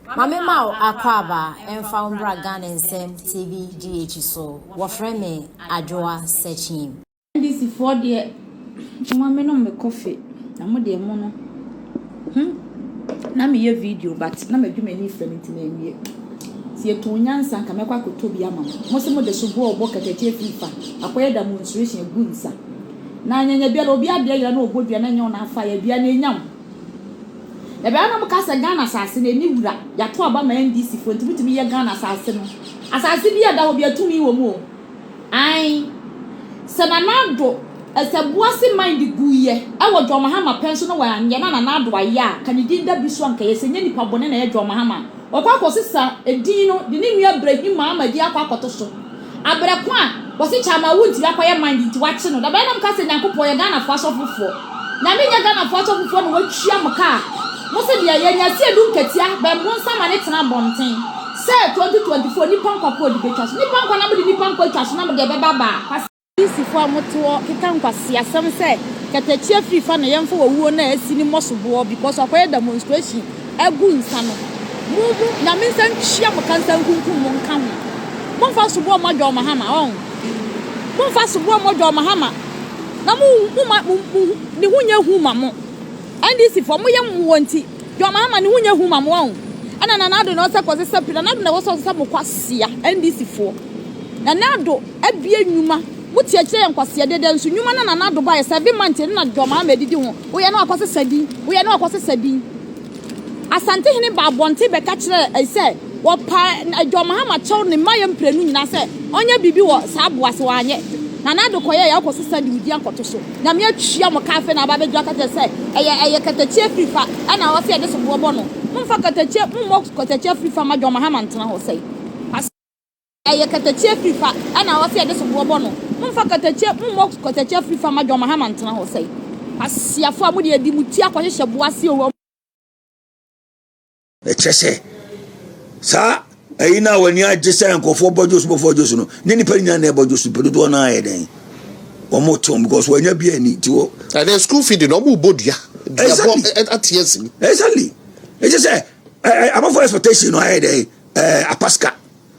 Mame Mao Akwaba and found Bragan and Sam TV GH so wafre me Addo searching. This is for the woman on the coffee. I'm with the mono. Na me ye video but na me do many friends in me. See a Tonyan San Kameka could to be a mamma. Most of the subo work at a FIFA. Acquire demonstration of goods. Nine and a bill be a day and no good and on fire be an young. The Banam Casa gun assassin and you that Yatwa my NDC for to be a gun assassin. As I see that will be a 2 me or more. I Sananado as a Obuasi mind guye. I will draw Mahama pension and Yana Nado ya. Can you did that be swank as any pabon and draw Mahama? Or Quaco sister, a dino, the name you break him, mamma, dear Quacotoso. Abrakwan was it Chama would acquire mind to watching the Banam Casa and Akuffo Ghana fast off before. Namina Ghana fast off before which Yamaka. Most of the Yanya see a look at ya, but one summer next bonting. Say 2024 Nippon Copo debaters, Nippon Conambi Nippon Coach, number the Baba. This is for Moto, Kitanquasia, some say, that the chief free fan a young for a woman cinema war because of a demonstration, a good son. Mubu, Naminsan Chiamakan Kukum come. One fast war Major Mahama on. One fast war Major Mahama. Namu, the Wunya Humamo. And this is for my young wanty. Your mamma and Wunya Humamo. And another not was a separate, another was some quasia, and this is for. Nanado, a beer numa. What your chair and quasia dead and so you man and another by a 7 months and not your mamma did you. We are not a sardine. We are not a sardine. Asante hene ba bonte be ka kire I say wo pa Adwo Mahama chow ne mayem prenu na say onye bibi wo sa Obuasi wa anye na na do koye ya kwosesa di udi ankoto so na me atwia mo kafe na ba be dwa ka say eye katachie frifa ana wo say de so bo no mfa katachie mo katachie frifa ma Adwo Mahama ntena ho say eye katachie frifa ana wo say de so bo no mfa katachie mo katachie frifa ma Adwo Mahama ntena ho say asiafo amudi edi mutia kwahye Obuasi o Echese sa ayina wani agese Akuffo bojosu before josu no ne nipa nya na bojosu pedo na ayeden omo tom because wanya bia ni tiwo and the school feed no mo bodua at yes exactly echese above expectation no ayeden apaska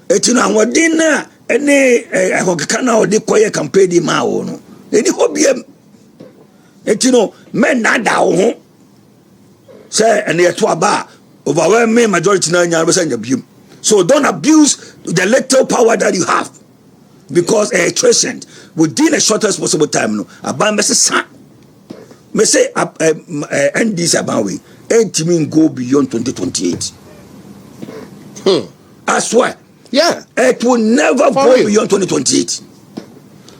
etino anwodin na ene ahokeka na odi koye campaign di ma wo no eni hobiem etino men na da wo ho say ene eto aba overwhelming majority na nya besanya bium. So don't abuse the little power that you have because a treasant within the shortest possible time no aban me say end this about we ain't mean go beyond 2028. I swear. Yeah, it will never go beyond 2028.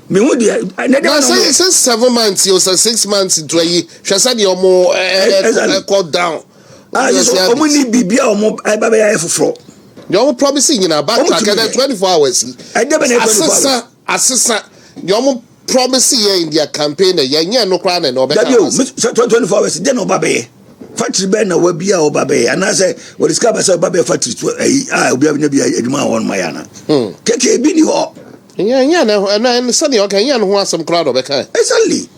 Me would no, say 7 months or 6 months into a shasa the omo cut down. Omuni bibia omo baba ya efofro. The omo promising in a backtrack 24 hours. I never assessa the omo promising in their campaign ya no crown and no better. 24 hours dey no baba ye. Factory be na wabia o baba ye. And I say we discover say baba factory obi abnya bia adwuma won mayana. Keke bi ni ho. Yeah na sani okay ya no ho asem crowd obeka. Exactly.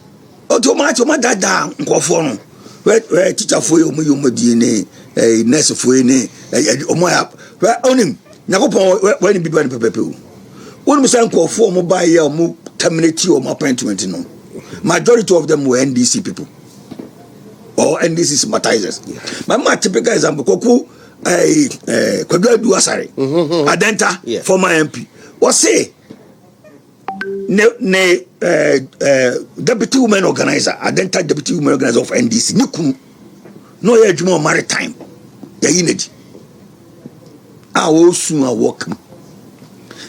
Automatic ma dada nkofo no. Where teacher for you DNA nurse for any omoya where onim nyakopon when be ban pepepe won me san ko for mo buy ya mo terminate or appointment no majority of them were NDC people or NDC sympathizers. My typical example koku Kwadu Addo Asare Adenta former MP was say ne deputy women organizer Adenta deputy women organizer of NDC nikum no ye adwuma maritime ya yineji welcome.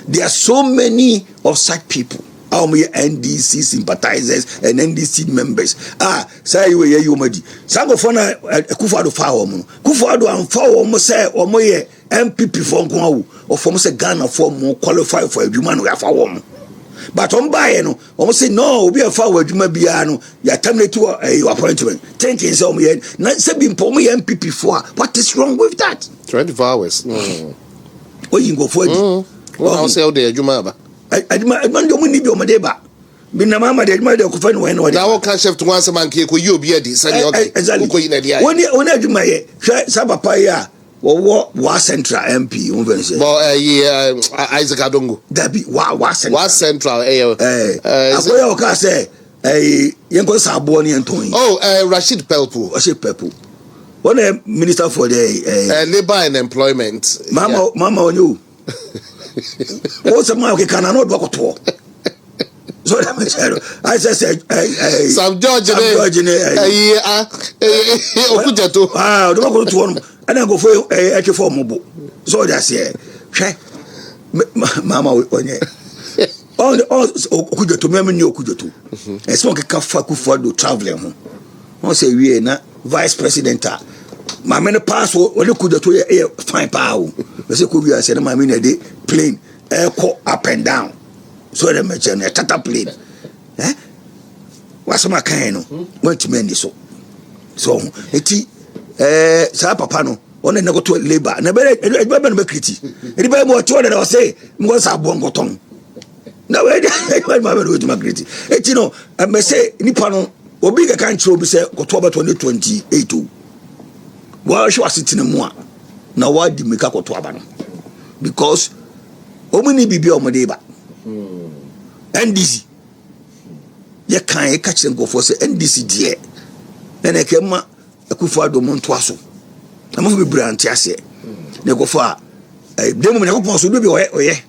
There are so many of such people NDC sympathizers and NDC members say we ye yomadi sango fona Akuffo Addo fa wo mo Akuffo Addo amfa wo mo say wo mo ye MPP for nko awu or for mo say Ghana for mo qualify for adwuma no ya fa wo mo. But on buy no, almost say no, we are far away Biano, ya terminate to your appointment. Thinking so me not say be MPP for what is wrong with that? 24 hours. Where you go for it? I'll say there, Jumaba. I demand your money be on my deba. Be na mama de my de find when now can chef to once a man you be a decent when you my Sabapaya wa central MP unven say Isaac Adongo that be wa central akoya o ka say yenko sabo ne enton Rashid Pelpu one minister for the labor and employment mama onyu o se ma o ke kana no do koto so I said Sam George Okujeto do ko to one and I go for Akuffo mobo so that's here mama onye all Okujeto me ni Okujeto e so ke ka fa Akuffo do traveling ho on say we na vice president my men pass o le Okujeto e fine pa o we say ko bi say na my men dey plane go up and down so the merchant a tata plane what's my kind no want to mend so eti sa papa no on na go to labor na be no kriti edi be mo to na say mo sa bo ngoton na we ma be no to kriti eti no me say nipa no obi ga kan chiro bi say October 2028 wa hwe asitine mu a na wa di meka koto aba no because omuni bibia omode ba NDC ye kan e catch go for say NDC die na ke ma Akuffo Addo monto aso na mo be brand ase na go for demo na ko so do bi oye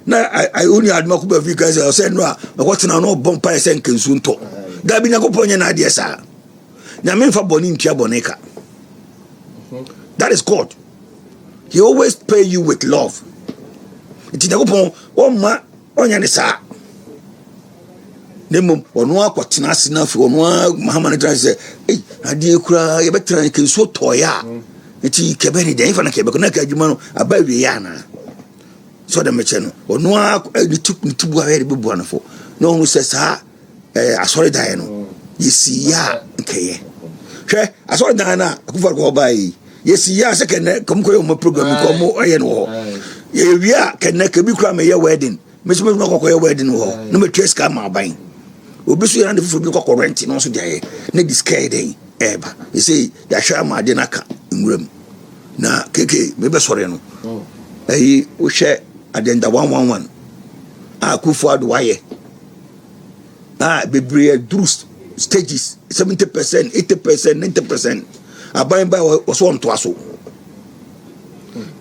na I only adma ko ba fi ka say no a ko tena no bompa e say nkensu nto da bi na ko ponye na ade sa na me fa boni ntua boneka that is God. He always pay you with love. Iti na ko pon o ma onya ne sa nemo ono akwatena ase na fi ono Muhammad try say ade kura ye betra nke so toya eti kebe ni den fa na kebe ko na ka adwuma no aba wie ya na so da meche no ono ni tubu a we bebu anfo no hu se sa asori dan no yesi ya nkeye hwe asori dan na Akuffo ko bai yesi ya se ken kom ko yo program ko mo aye no ye wia ken na kebi kura me ye wedding me so me no ko ye wedding ho no me trace ka ma ban obi so yan de fufu bi ko rent no so dey na discard dey eba you say ya sha ma de naka nwuram na keke me be sore no ayi o hwe agenda 111 Akuffo Addo waye bebre through stages 70%, 80%, 90%. Abayin ba was one to aso.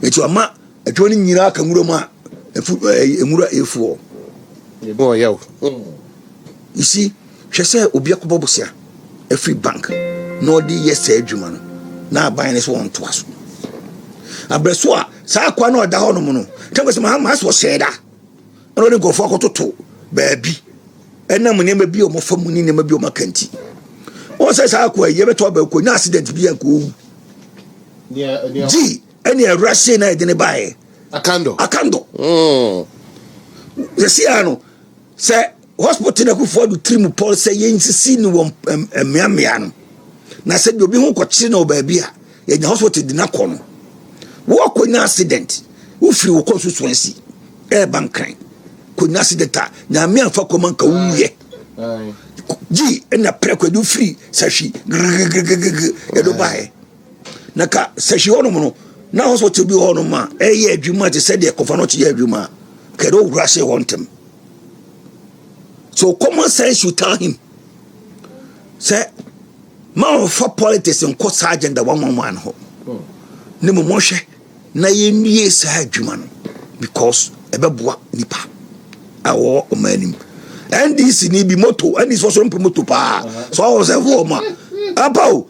Etu ama etwoni nyira ka nwuro ma emura efuo. Oh yeah. You see, she say obi akobobosia every bank no di yes adwuma no. Na abayin is one to aso. Abreso a sa akwa na oda ho no mu no. Tango se ma so sheda. No dey go for akototo baabi. Enam ne ma bi o mo famu ni ne ma bi o makanti. O say sa akwa ye beto ba ko na accident bi anko. Ji ene Russia na de ne bae. Akando. You see ano say hospital na Akuffo Addo trim Paul say ye nsisi ni wo mmeamea no. Na say obi hu ko kire na baabi a ye nya hospital di na ko no. Wo ko na accident. Wo firi wo constituency. Bankan. Ko na accident a na me afa ko man ka wuye. Ji ena preko do free sashi e do bae. Na ka sashi hono no na hospital bi hono ma ye adwuma te se de kofa no ye adwuma ka do Russia wontem. So common sense you tell him say ma for politics and court agenda 111 ho ne mo hwe na ye nwie sa adwuma no because ebeboa nipa awo omanim and this ni bi moto and this was on moto pa so I was a woman apa